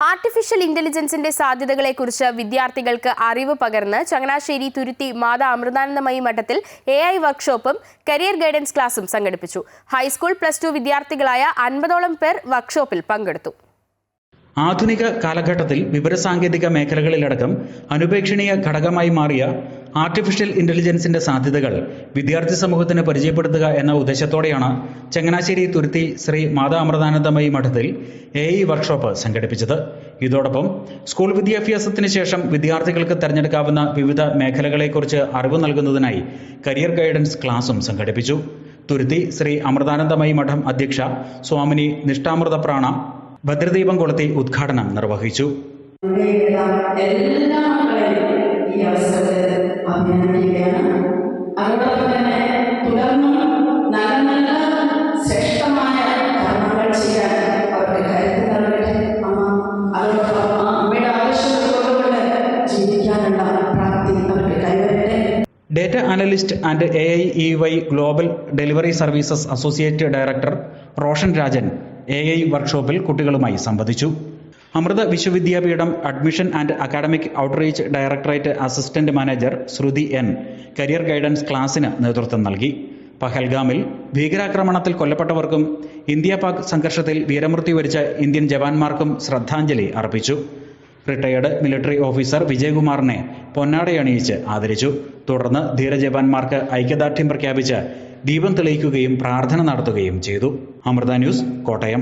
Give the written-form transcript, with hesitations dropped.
Artificial ഇന്റലിജൻസിന്റെ സാധ്യതകളെക്കുറിച്ച് വിദ്യാർത്ഥികൾക്ക് അറിവ് പകർന്ന് ചങ്ങനാശ്ശേരി തുരുത്തി മാതാ അമൃതാനന്ദമയി മഠത്തിൽ AI വർക്ക്ഷോപ്പും കരിയർ ഗൈഡൻസ് ക്ലാസും സംഘടിപ്പിച്ചു. ഹൈസ്കൂൾ +2 വിദ്യാർത്ഥികളായ 50ഓളം പേർ വർക്ക്ഷോപ്പിൽ പങ്കെടുത്തു. ആധുനിക കാലഘട്ടത്തിൽ വിവരസാങ്കേതിക മേഖലകളിലടക്കം അനുപേക്ഷണീയ ഘടകമായി മാറിയ ആർട്ടിഫിഷ്യൽ ഇന്റലിജൻസിന്റെ സാധ്യതകൾ വിദ്യാർത്ഥി സമൂഹത്തിന് പരിചയപ്പെടുത്തുക എന്ന ഉദ്ദേശത്തോടെയാണ് ചങ്ങനാശ്ശേരി തുരുത്തി ശ്രീ മാതാ അമൃതാനന്ദമയി മഠത്തിൽ AI വർക്ക്ഷോപ്പ് സംഘടിപ്പിച്ചത്. ഇതോടൊപ്പം സ്കൂൾ വിദ്യാഭ്യാസത്തിന് ശേഷം വിദ്യാർത്ഥികൾക്ക് തിരഞ്ഞെടുക്കാവുന്ന വിവിധ മേഖലകളെക്കുറിച്ച് അറിവ് നൽകുന്നതിനായി കരിയർ ഗൈഡൻസ് ക്ലാസും സംഘടിപ്പിച്ചു. തുരുത്തി ശ്രീ അമൃതാനന്ദമയി മഠം അധ്യക്ഷ സ്വാമിനി നിഷ്ഠാമൃതപ്രാണ ഭദ്രദീപം കൊളുത്തി ഉദ്ഘാടനം നിർവഹിച്ചു. Data analyst and AI global delivery services associate director Roshan Rajan AI വർക്ക്ഷോപ്പിൽ കുട്ടികളുമായി സംവദിച്ചു. Amrita Vishwa Vidyapeetham admission and academic outreach directorate assistant manager Shruti N career guidance ക്ലാസിന് നേതൃത്വം നൽകി. പഹൽഗാമിൽ ഭീകരാക്രമണത്തിൽ കൊല്ലപ്പെട്ടവർക്കും ഇന്ത്യ-പാക് സംഘർഷത്തിൽ വീരമൃത്യു വരിച്ച ഇന്ത്യൻ ജവാന്മാർക്കും ശ്രദ്ധാഞ്ജലി അർപ്പിച്ചു. റിട്ടയേർഡ് മിലിറ്ററി ഓഫീസർ വിജയകുമാറിനെ പൊന്നാടയണിയിച്ച് ആദരിച്ചു. തുടർന്ന് ധീരജവാന്മാർക്ക് ഐക്യദാർഢ്യം പ്രഖ്യാപിച്ച് ദീപം തെളിയിക്കുകയും പ്രാർത്ഥന നടത്തുകയും ചെയ്തു. അമൃത ന്യൂസ്, കോട്ടയം.